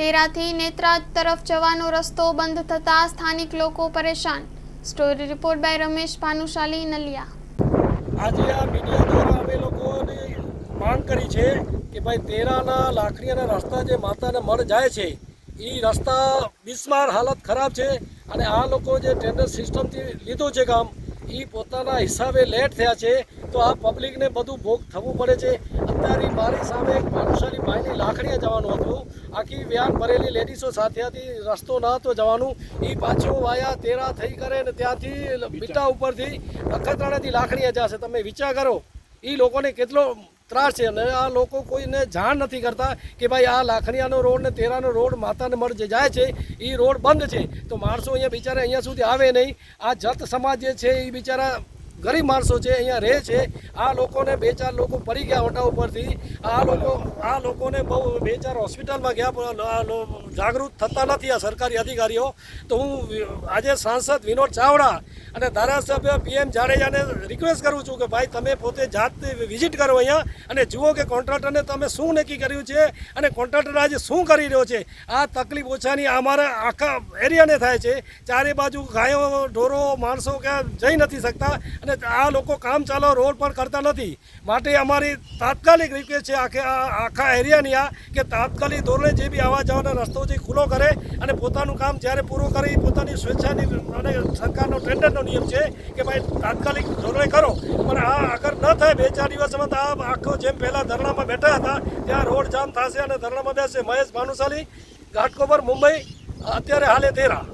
તેરાથી નેત્રાજ તરફ જવાનો રસ્તો બંધ થતા સ્થાનિક લોકો પરેશાન। Story report by Ramesh Bhanushali Naliya. આજે આ મીડિયા દ્વારા અમે લોકોને માંગ કરી છે કે ભાઈ તેરાના લાકડીના રસ્તા જે માતાને મળ જાય છે એ રસ્તા બિસ્માર હાલત ખરાબ છે અને આ લોકો જે ટેન્ડર સિસ્ટમથી લીધું છે કામ એ પોતાના હિસાબે લેટ થયા છે તો આ પબ્લિકને બધું ભોગ થવું પડે છે। અત્યારે મારી સામે એક ભાનુશાલી ભાઈની લાકડીએ જવાનું હતું, આખી વ્યાન ભરેલી લેડીઝો સાથે હતી, રસ્તો ન હતો જવાનું, એ પાછો વાયા તેરા થઈ કરે ને ત્યાંથી બીટા ઉપરથી નખત્રાણાથી લાકડીએ જશે। તમે વિચાર કરો એ લોકોને કેટલો ત્રાસ છે અને આ લોકો કોઈને જાણ નથી કરતા કે ભાઈ આ લાખણીયાનો રોડ ને તેરાનો રોડ માતાને મળ જે જાય છે એ રોડ બંધ છે તો માણસો અહીંયા બિચારા અહીંયા સુધી આવે નહીં। આ જત સમાજ જે છે એ બિચારા ગરીબ માણસો છે, અહીંયા રહે છે। આ લોકોને બે ચાર લોકો પડી ગયા ઓટા ઉપરથી, આ લોકોને બહુ બે ચાર હોસ્પિટલમાં ગયા પણ જાગૃત થતા નથી આ સરકારી અધિકારીઓ। તો હું આજે સાંસદ વિનોદ ચાવડા અને ધારાસભ્ય PM જાડેજાને રિક્વેસ્ટ કરું છું કે ભાઈ તમે પોતે જાતે વિઝિટ કરો અહીંયા અને જુઓ કે કોન્ટ્રાક્ટરને તમે શું નક્કી કર્યું છે અને કોન્ટ્રાક્ટર આજે શું કરી રહ્યો છે। આ તકલીફ ઓછાની અમારા આખા એરિયાને થાય છે, ચારે બાજુ ગાયો ઢોરો માણસો ક્યાં જઈ નથી શકતા અને આ લોકો કામ ચાલો રોડ પર કરતા નથી। માટે અમારી તાત્કાલિક રિક્વેસ્ટ છે આખા એરિયાની કે તાત્કાલિક ધોરણે જે બી આવવા જવાના રસ્તો છે ખુલ્લો કરે અને પોતાનું કામ જ્યારે પૂરું કરે પોતાની સ્વેચ્છાની અને સરકારનો ટેન્ડરનો નિયમ છે કે ભાઈ તાત્કાલિક ધોરણે કરો। પણ આ અગર ન થાય બે ચાર દિવસમાં તો આ આખો જેમ પહેલાં ધરણામાં બેઠા હતા ત્યાં રોડ જામ થશે અને ધરણામાં બેસશે। મહેશ ભાનુશાલી, ઘાટકોપર, મુંબઈ, અત્યારે હાલે તેરા।